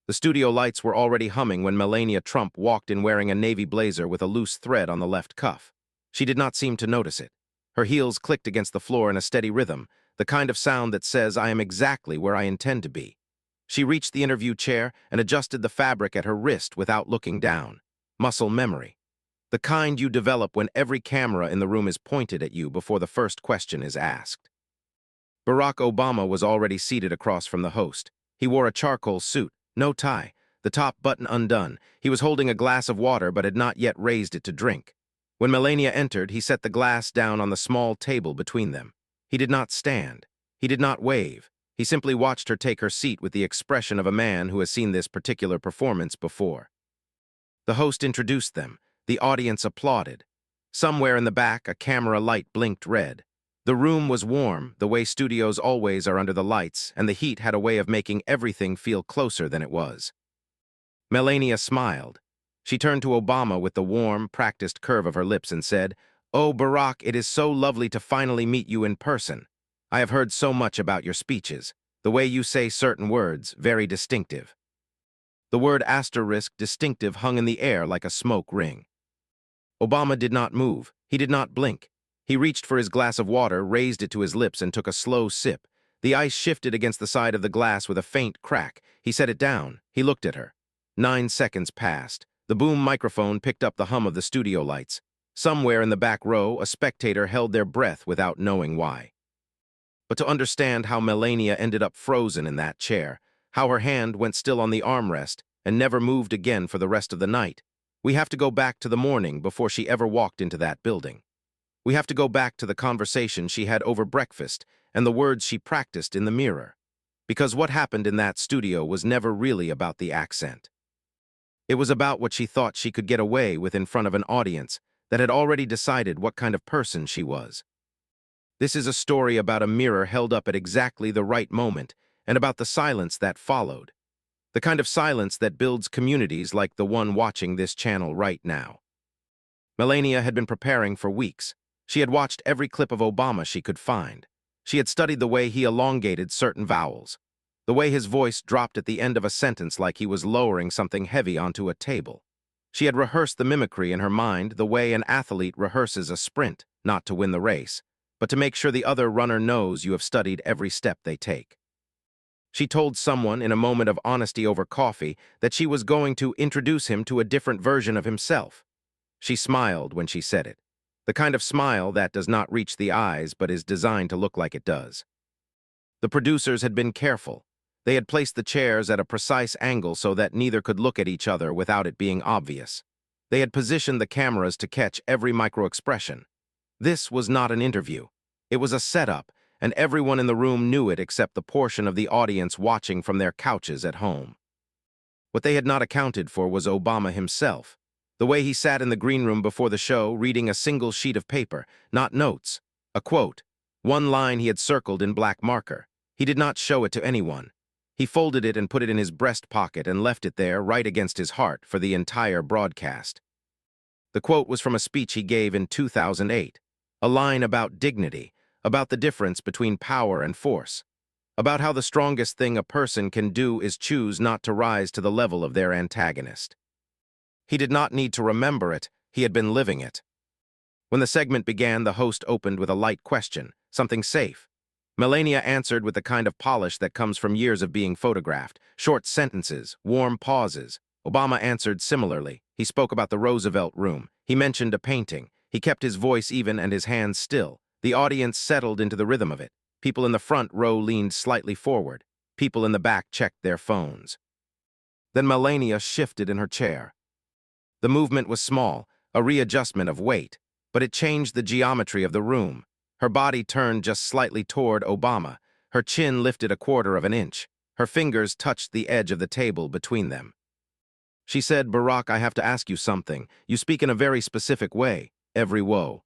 The studio lights were already humming when Melania Trump walked in wearing a navy blazer with a loose thread on the left cuff. She did not seem to notice it. Her heels clicked against the floor in a steady rhythm, the kind of sound that says, "I am exactly where I intend to be." She reached the interview chair and adjusted the fabric at her wrist without looking down. Muscle memory. The kind you develop when every camera in the room is pointed at you before the first question is asked. Barack Obama was already seated across from the host. He wore a charcoal suit, no tie, the top button undone. He was holding a glass of water but had not yet raised it to drink. When Melania entered, he set the glass down on the small table between them. He did not stand. He did not wave. He simply watched her take her seat with the expression of a man who has seen this particular performance before. The host introduced them. The audience applauded. Somewhere in the back, a camera light blinked red. The room was warm, the way studios always are under the lights, and the heat had a way of making everything feel closer than it was. Melania smiled. She turned to Obama with the warm, practiced curve of her lips and said, "Oh, Barack, it is so lovely to finally meet you in person. I have heard so much about your speeches. The way you say certain words, very distinctive." The word distinctive hung in the air like a smoke ring. Obama did not move. He did not blink. He reached for his glass of water, raised it to his lips, and took a slow sip. The ice shifted against the side of the glass with a faint crack. He set it down. He looked at her. 9 seconds passed. The boom microphone picked up the hum of the studio lights. Somewhere in the back row, a spectator held their breath without knowing why. But to understand how Melania ended up frozen in that chair, how her hand went still on the armrest and never moved again for the rest of the night, we have to go back to the morning before she ever walked into that building. We have to go back to the conversation she had over breakfast and the words she practiced in the mirror. Because what happened in that studio was never really about the accent. It was about what she thought she could get away with in front of an audience that had already decided what kind of person she was. This is a story about a mirror held up at exactly the right moment and about the silence that followed. The kind of silence that builds communities like the one watching this channel right now. Melania had been preparing for weeks. She had watched every clip of Obama she could find. She had studied the way he elongated certain vowels, the way his voice dropped at the end of a sentence like he was lowering something heavy onto a table. She had rehearsed the mimicry in her mind the way an athlete rehearses a sprint, not to win the race, but to make sure the other runner knows you have studied every step they take. She told someone in a moment of honesty over coffee that she was going to introduce him to a different version of himself. She smiled when she said it. The kind of smile that does not reach the eyes but is designed to look like it does. The producers had been careful. They had placed the chairs at a precise angle so that neither could look at each other without it being obvious. They had positioned the cameras to catch every micro-expression. This was not an interview. It was a setup, and everyone in the room knew it except the portion of the audience watching from their couches at home. What they had not accounted for was Obama himself. The way he sat in the green room before the show, reading a single sheet of paper, not notes, a quote, one line he had circled in black marker. He did not show it to anyone. He folded it and put it in his breast pocket and left it there right against his heart for the entire broadcast. The quote was from a speech he gave in 2008, a line about dignity, about the difference between power and force, about how the strongest thing a person can do is choose not to rise to the level of their antagonist. He did not need to remember it, he had been living it. When the segment began, the host opened with a light question, something safe. Melania answered with the kind of polish that comes from years of being photographed, short sentences, warm pauses. Obama answered similarly. He spoke about the Roosevelt Room. He mentioned a painting. He kept his voice even and his hands still. The audience settled into the rhythm of it. People in the front row leaned slightly forward. People in the back checked their phones. Then Melania shifted in her chair. The movement was small, a readjustment of weight, but it changed the geometry of the room. Her body turned just slightly toward Obama. Her chin lifted 1/4 of an inch. Her fingers touched the edge of the table between them. She said, "Barack, I have to ask you something. You speak in a very specific way, every woe.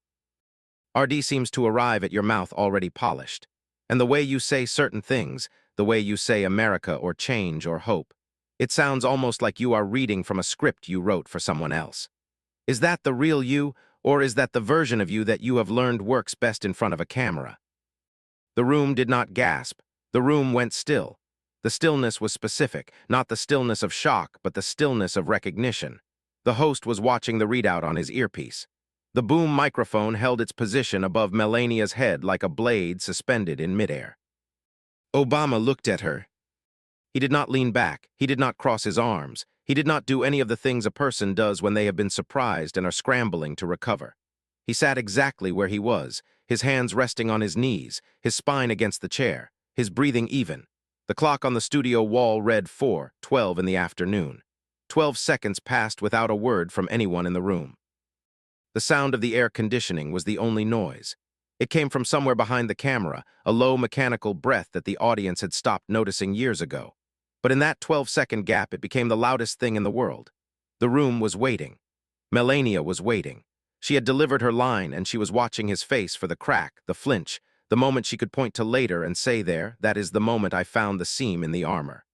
RD seems to arrive at your mouth already polished. And the way you say certain things, the way you say America or change or hope, it sounds almost like you are reading from a script you wrote for someone else. Is that the real you, or is that the version of you that you have learned works best in front of a camera?" The room did not gasp. The room went still. The stillness was specific, not the stillness of shock, but the stillness of recognition. The host was watching the readout on his earpiece. The boom microphone held its position above Melania's head like a blade suspended in midair. Obama looked at her. He did not lean back. He did not cross his arms. He did not do any of the things a person does when they have been surprised and are scrambling to recover. He sat exactly where he was, his hands resting on his knees, his spine against the chair, his breathing even. The clock on the studio wall read 4:12 in the afternoon. 12 seconds passed without a word from anyone in the room. The sound of the air conditioning was the only noise. It came from somewhere behind the camera, a low mechanical breath that the audience had stopped noticing years ago. But in that 12-second gap, it became the loudest thing in the world. The room was waiting. Melania was waiting. She had delivered her line, and she was watching his face for the crack, the flinch, the moment she could point to later and say there, "That is the moment I found the seam in the armor."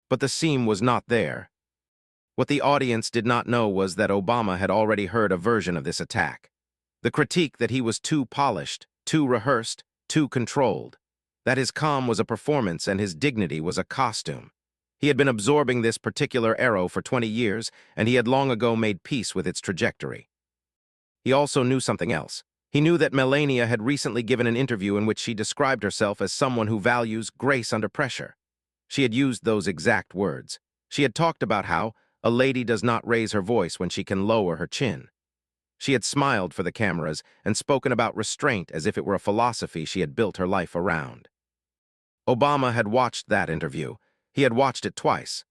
But the seam was not there. What the audience did not know was that Obama had already heard a version of this attack. The critique that he was too polished, too rehearsed, too controlled. That his calm was a performance and his dignity was a costume. He had been absorbing this particular arrow for 20 years, and he had long ago made peace with its trajectory. He also knew something else. He knew that Melania had recently given an interview in which she described herself as someone who values grace under pressure. She had used those exact words. She had talked about how a lady does not raise her voice when she can lower her chin. She had smiled for the cameras and spoken about restraint as if it were a philosophy she had built her life around. Obama had watched that interview. He had watched it twice.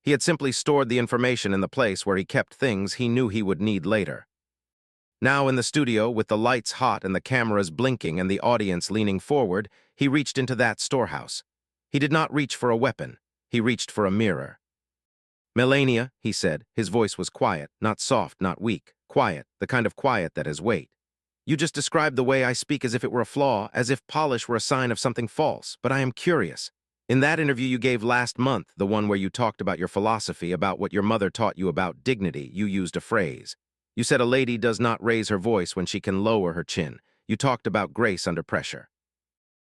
He had simply stored the information in the place where he kept things he knew he would need later. Now in the studio, with the lights hot and the cameras blinking and the audience leaning forward, he reached into that storehouse. He did not reach for a weapon. He reached for a mirror. "Melania," he said. His voice was quiet, not soft, not weak. Quiet, the kind of quiet that has weight. "You just described the way I speak as if it were a flaw, as if polish were a sign of something false, but I am curious. In that interview you gave last month, the one where you talked about your philosophy, about what your mother taught you about dignity, you used a phrase. You said a lady does not raise her voice when she can lower her chin. You talked about grace under pressure."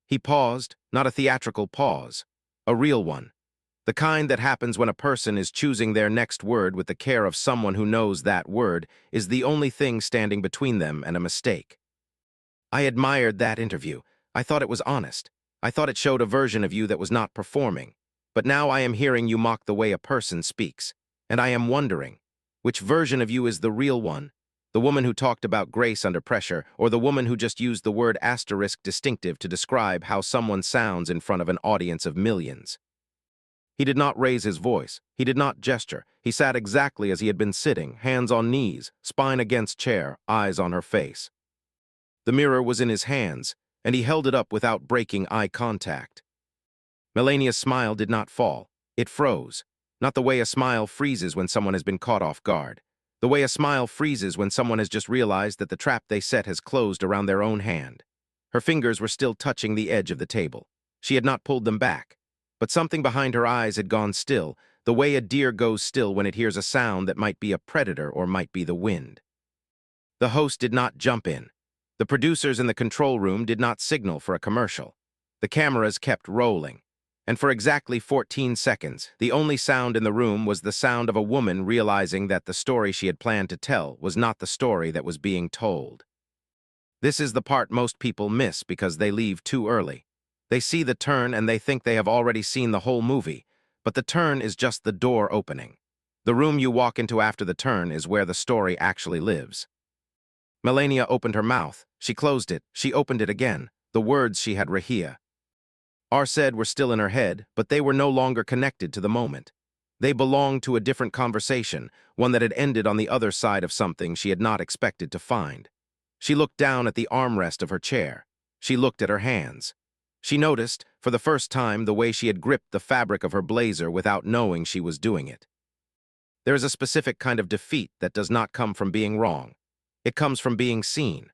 He paused, not a theatrical pause, a real one. The kind that happens when a person is choosing their next word with the care of someone who knows that word is the only thing standing between them and a mistake. "I admired that interview. I thought it was honest. I thought it showed a version of you that was not performing. But now I am hearing you mock the way a person speaks. And I am wondering, which version of you is the real one? The woman who talked about grace under pressure, or the woman who just used the word asterisk distinctive to describe how someone sounds in front of an audience of millions?" He did not raise his voice. He did not gesture. He sat exactly as he had been sitting, hands on knees, spine against chair, eyes on her face. The mirror was in his hands, and he held it up without breaking eye contact. Melania's smile did not fall. It froze. Not the way a smile freezes when someone has been caught off guard. The way a smile freezes when someone has just realized that the trap they set has closed around their own hand. Her fingers were still touching the edge of the table. She had not pulled them back. But something behind her eyes had gone still, the way a deer goes still when it hears a sound that might be a predator or might be the wind. The host did not jump in. The producers in the control room did not signal for a commercial. The cameras kept rolling. And for exactly 14 seconds, the only sound in the room was the sound of a woman realizing that the story she had planned to tell was not the story that was being told. This is the part most people miss because they leave too early. They see the turn and they think they have already seen the whole movie, but the turn is just the door opening. The room you walk into after the turn is where the story actually lives. Melania opened her mouth. She closed it. She opened it again. The words she had Rahia. Said were still in her head, but they were no longer connected to the moment. They belonged to a different conversation, one that had ended on the other side of something she had not expected to find. She looked down at the armrest of her chair. She looked at her hands. She noticed, for the first time, the way she had gripped the fabric of her blazer without knowing she was doing it. There is a specific kind of defeat that does not come from being wrong. It comes from being seen.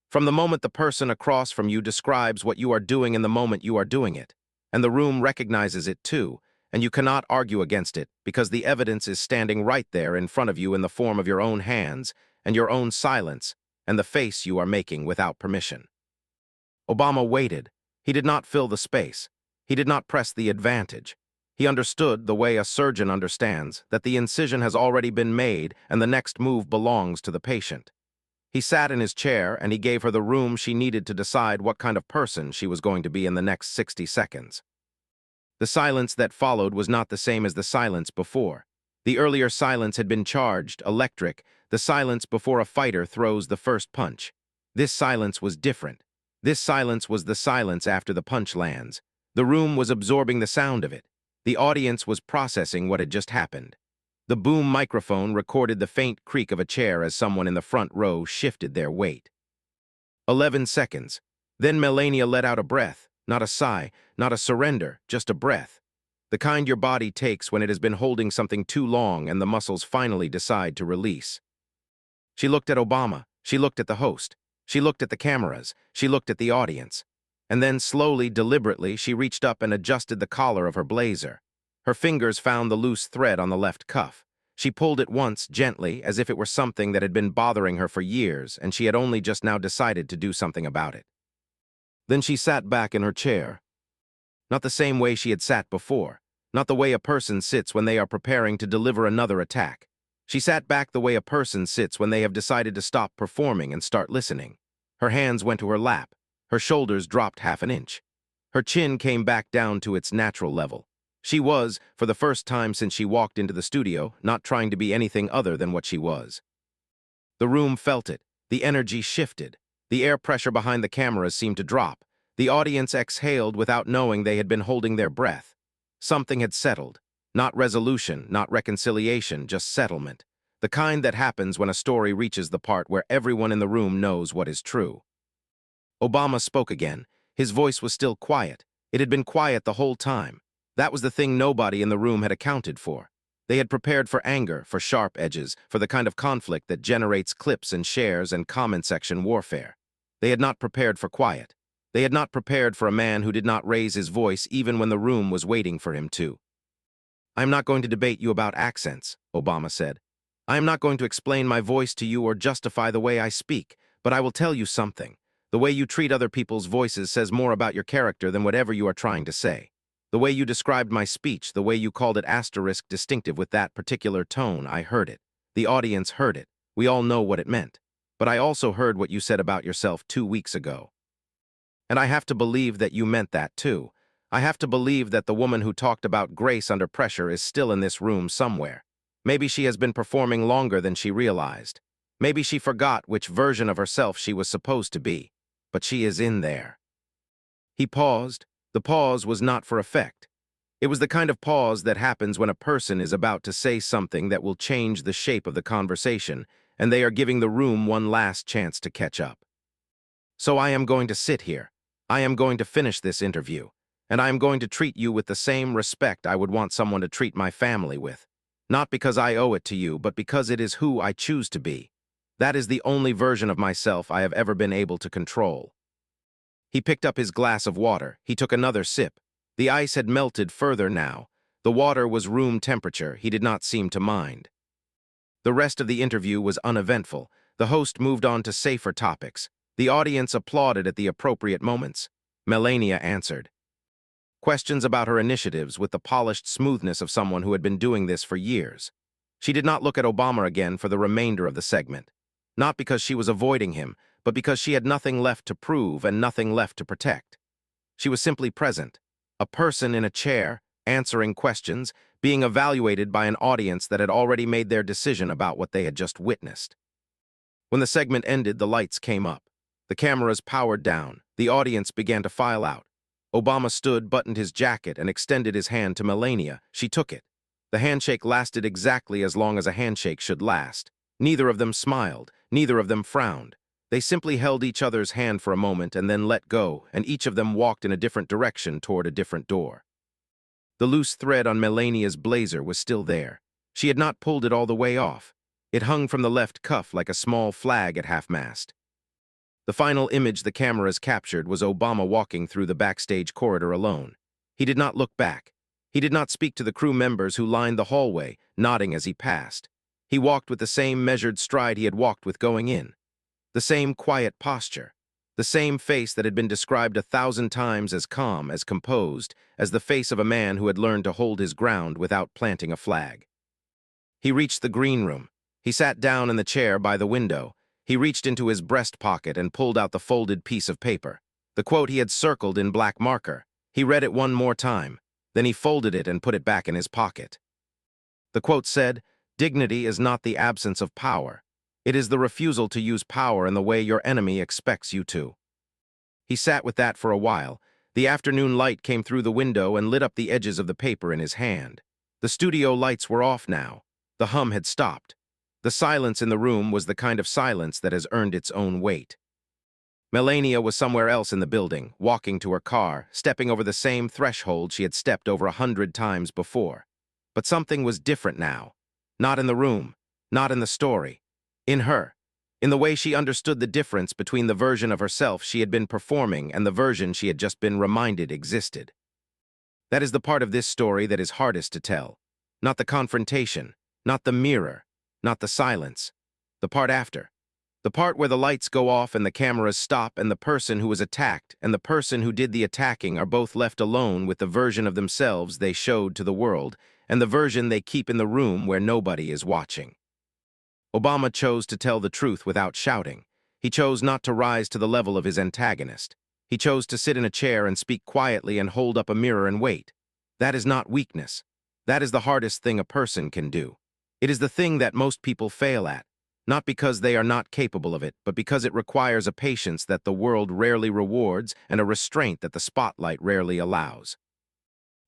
From the moment the person across from you describes what you are doing in the moment you are doing it, and the room recognizes it too, and you cannot argue against it because the evidence is standing right there in front of you in the form of your own hands and your own silence and the face you are making without permission. Obama waited. He did not fill the space. He did not press the advantage. He understood, the way a surgeon understands, that the incision has already been made and the next move belongs to the patient. He sat in his chair and he gave her the room she needed to decide what kind of person she was going to be in the next 60 seconds. The silence that followed was not the same as the silence before. The earlier silence had been charged, electric, the silence before a fighter throws the first punch. This silence was different. This silence was the silence after the punch lands. The room was absorbing the sound of it. The audience was processing what had just happened. The boom microphone recorded the faint creak of a chair as someone in the front row shifted their weight. 11 seconds. Then Melania let out a breath, not a sigh, not a surrender, just a breath. The kind your body takes when it has been holding something too long and the muscles finally decide to release. She looked at Obama, she looked at the host, she looked at the cameras, she looked at the audience. And then slowly, deliberately, she reached up and adjusted the collar of her blazer. Her fingers found the loose thread on the left cuff. She pulled it once, gently, as if it were something that had been bothering her for years, and she had only just now decided to do something about it. Then she sat back in her chair. Not the same way she had sat before, not the way a person sits when they are preparing to deliver another attack. She sat back the way a person sits when they have decided to stop performing and start listening. Her hands went to her lap. Her shoulders dropped half an inch. Her chin came back down to its natural level. She was, for the first time since she walked into the studio, not trying to be anything other than what she was. The room felt it. The energy shifted. The air pressure behind the cameras seemed to drop. The audience exhaled without knowing they had been holding their breath. Something had settled. Not resolution, not reconciliation, just settlement. The kind that happens when a story reaches the part where everyone in the room knows what is true. Obama spoke again. His voice was still quiet. It had been quiet the whole time. That was the thing nobody in the room had accounted for. They had prepared for anger, for sharp edges, for the kind of conflict that generates clips and shares and comment section warfare. They had not prepared for quiet. They had not prepared for a man who did not raise his voice even when the room was waiting for him to. "I am not going to debate you about accents," Obama said. "I am not going to explain my voice to you or justify the way I speak, but I will tell you something. The way you treat other people's voices says more about your character than whatever you are trying to say. The way you described my speech, the way you called it asterisk distinctive with that particular tone, I heard it. The audience heard it. We all know what it meant. But I also heard what you said about yourself 2 weeks ago. And I have to believe that you meant that too. I have to believe that the woman who talked about grace under pressure is still in this room somewhere. Maybe she has been performing longer than she realized. Maybe she forgot which version of herself she was supposed to be. But she is in there." He paused. The pause was not for effect. It was the kind of pause that happens when a person is about to say something that will change the shape of the conversation, and they are giving the room one last chance to catch up. "So I am going to sit here. I am going to finish this interview, and I am going to treat you with the same respect I would want someone to treat my family with. Not because I owe it to you, but because it is who I choose to be. That is the only version of myself I have ever been able to control." He picked up his glass of water. He took another sip. The ice had melted further now. The water was room temperature. He did not seem to mind. The rest of the interview was uneventful. The host moved on to safer topics. The audience applauded at the appropriate moments. Melania answered questions about her initiatives with the polished smoothness of someone who had been doing this for years. She did not look at Obama again for the remainder of the segment. Not because she was avoiding him, but because she had nothing left to prove and nothing left to protect. She was simply present, a person in a chair, answering questions, being evaluated by an audience that had already made their decision about what they had just witnessed. When the segment ended, the lights came up. The cameras powered down. The audience began to file out. Obama stood, buttoned his jacket, and extended his hand to Melania. She took it. The handshake lasted exactly as long as a handshake should last. Neither of them smiled. Neither of them frowned. They simply held each other's hand for a moment and then let go, and each of them walked in a different direction toward a different door. The loose thread on Melania's blazer was still there. She had not pulled it all the way off. It hung from the left cuff like a small flag at half-mast. The final image the cameras captured was Obama walking through the backstage corridor alone. He did not look back. He did not speak to the crew members who lined the hallway, nodding as he passed. He walked with the same measured stride he had walked with going in. The same quiet posture. The same face that had been described 1,000 times as calm, as composed, as the face of a man who had learned to hold his ground without planting a flag. He reached the green room. He sat down in the chair by the window. He reached into his breast pocket and pulled out the folded piece of paper. The quote he had circled in black marker. He read it one more time. Then he folded it and put it back in his pocket. The quote said, "Dignity is not the absence of power. It is the refusal to use power in the way your enemy expects you to." He sat with that for a while. The afternoon light came through the window and lit up the edges of the paper in his hand. The studio lights were off now. The hum had stopped. The silence in the room was the kind of silence that has earned its own weight. Melania was somewhere else in the building, walking to her car, stepping over the same threshold she had stepped over 100 times before. But something was different now. Not in the room, not in the story. In her. In the way she understood the difference between the version of herself she had been performing and the version she had just been reminded existed. That is the part of this story that is hardest to tell. Not the confrontation, not the mirror, not the silence. The part after. The part where the lights go off and the cameras stop and the person who was attacked and the person who did the attacking are both left alone with the version of themselves they showed to the world and the version they keep in the room where nobody is watching. Obama chose to tell the truth without shouting. He chose not to rise to the level of his antagonist. He chose to sit in a chair and speak quietly and hold up a mirror and wait. That is not weakness. That is the hardest thing a person can do. It is the thing that most people fail at. Not because they are not capable of it, but because it requires a patience that the world rarely rewards and a restraint that the spotlight rarely allows.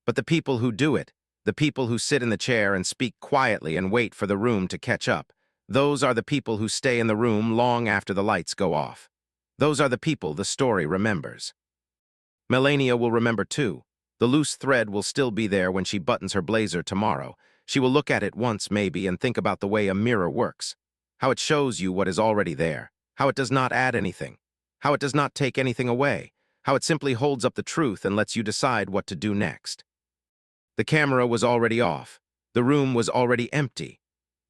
But the people who do it, the people who sit in the chair and speak quietly and wait for the room to catch up, those are the people who stay in the room long after the lights go off. Those are the people the story remembers. Melania will remember too. The loose thread will still be there when she buttons her blazer tomorrow. She will look at it once maybe and think about the way a mirror works. How it shows you what is already there, how it does not add anything, how it does not take anything away, how it simply holds up the truth and lets you decide what to do next. The camera was already off. The room was already empty.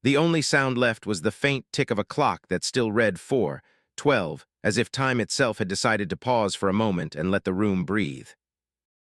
The only sound left was the faint tick of a clock that still read 4:12, as if time itself had decided to pause for a moment and let the room breathe.